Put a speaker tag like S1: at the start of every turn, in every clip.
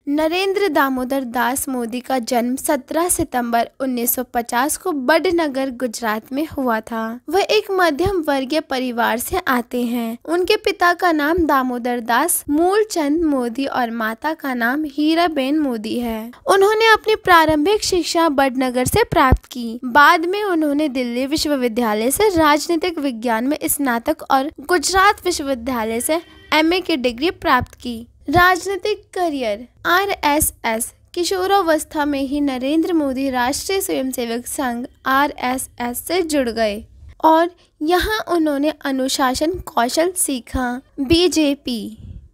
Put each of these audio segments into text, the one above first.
S1: नरेंद्र दामोदर दास मोदी का जन्म 17 सितंबर 1950 को बड़नगर, गुजरात में हुआ था। वह एक मध्यम वर्गीय परिवार से आते हैं। उनके पिता का नाम दामोदर दास मूलचंद मोदी और माता का नाम हीराबेन मोदी है। उन्होंने अपनी प्रारंभिक शिक्षा बड़नगर से प्राप्त की। बाद में उन्होंने दिल्ली विश्वविद्यालय से राजनीतिक विज्ञान में स्नातक और गुजरात विश्वविद्यालय से MA की डिग्री प्राप्त की। राजनीतिक करियर RSS। किशोरावस्था में ही नरेंद्र मोदी राष्ट्रीय स्वयंसेवक संघ RSS से जुड़ गए और यहाँ उन्होंने अनुशासन कौशल सीखा। BJP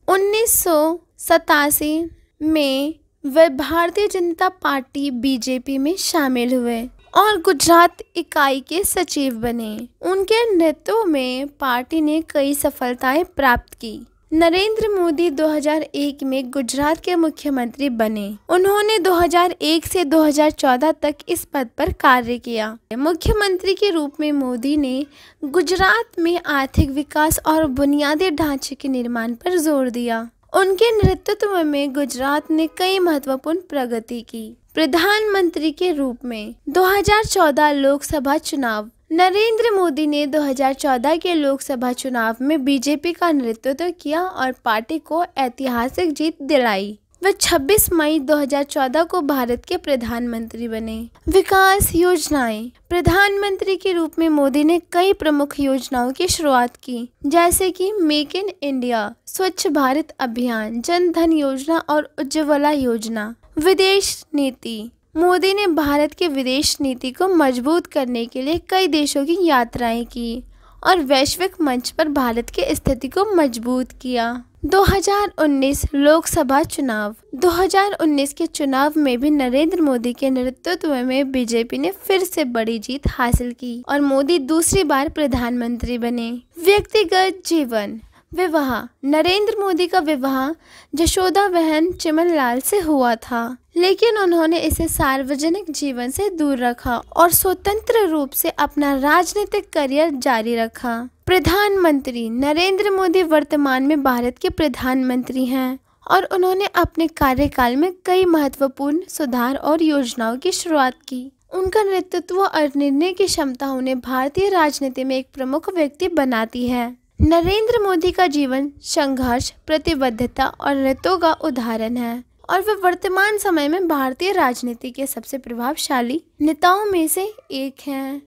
S1: 1987 में वे भारतीय जनता पार्टी BJP में शामिल हुए और गुजरात इकाई के सचिव बने। उनके नेतृत्व में पार्टी ने कई सफलताएं प्राप्त की। नरेंद्र मोदी 2001 में गुजरात के मुख्यमंत्री बने। उन्होंने 2001 से 2014 तक इस पद पर कार्य किया। मुख्यमंत्री के रूप में मोदी ने गुजरात में आर्थिक विकास और बुनियादी ढांचे के निर्माण पर जोर दिया। उनके नेतृत्व में गुजरात ने कई महत्वपूर्ण प्रगति की। प्रधानमंत्री के रूप में 2014 लोकसभा चुनाव। नरेंद्र मोदी ने 2014 के लोकसभा चुनाव में BJP का नेतृत्व किया और पार्टी को ऐतिहासिक जीत दिलाई। वे 26 मई 2014 को भारत के प्रधानमंत्री बने। विकास योजनाएं। प्रधानमंत्री के रूप में मोदी ने कई प्रमुख योजनाओं की शुरुआत की, जैसे कि मेक इन इंडिया, स्वच्छ भारत अभियान, जन धन योजना और उज्ज्वला योजना। विदेश नीति। मोदी ने भारत के विदेश नीति को मजबूत करने के लिए कई देशों की यात्राएं की और वैश्विक मंच पर भारत की स्थिति को मजबूत किया। 2019 लोकसभा चुनाव। 2019 के चुनाव में भी नरेंद्र मोदी के नेतृत्व में BJP ने फिर से बड़ी जीत हासिल की और मोदी दूसरी बार प्रधानमंत्री बने। व्यक्तिगत जीवन। विवाह। नरेंद्र मोदी का विवाह जशोदा बहन चिमनलाल से हुआ था, लेकिन उन्होंने इसे सार्वजनिक जीवन से दूर रखा और स्वतंत्र रूप से अपना राजनीतिक करियर जारी रखा। प्रधानमंत्री। नरेंद्र मोदी वर्तमान में भारत के प्रधानमंत्री हैं और उन्होंने अपने कार्यकाल में कई महत्वपूर्ण सुधार और योजनाओं की शुरुआत की। उनका नेतृत्व और निर्णय की क्षमता उन्हें भारतीय राजनीति में एक प्रमुख व्यक्ति बनाती है। नरेंद्र मोदी का जीवन संघर्ष, प्रतिबद्धता और नेतृत्व का उदाहरण है और वे वर्तमान समय में भारतीय राजनीति के सबसे प्रभावशाली नेताओं में से एक हैं।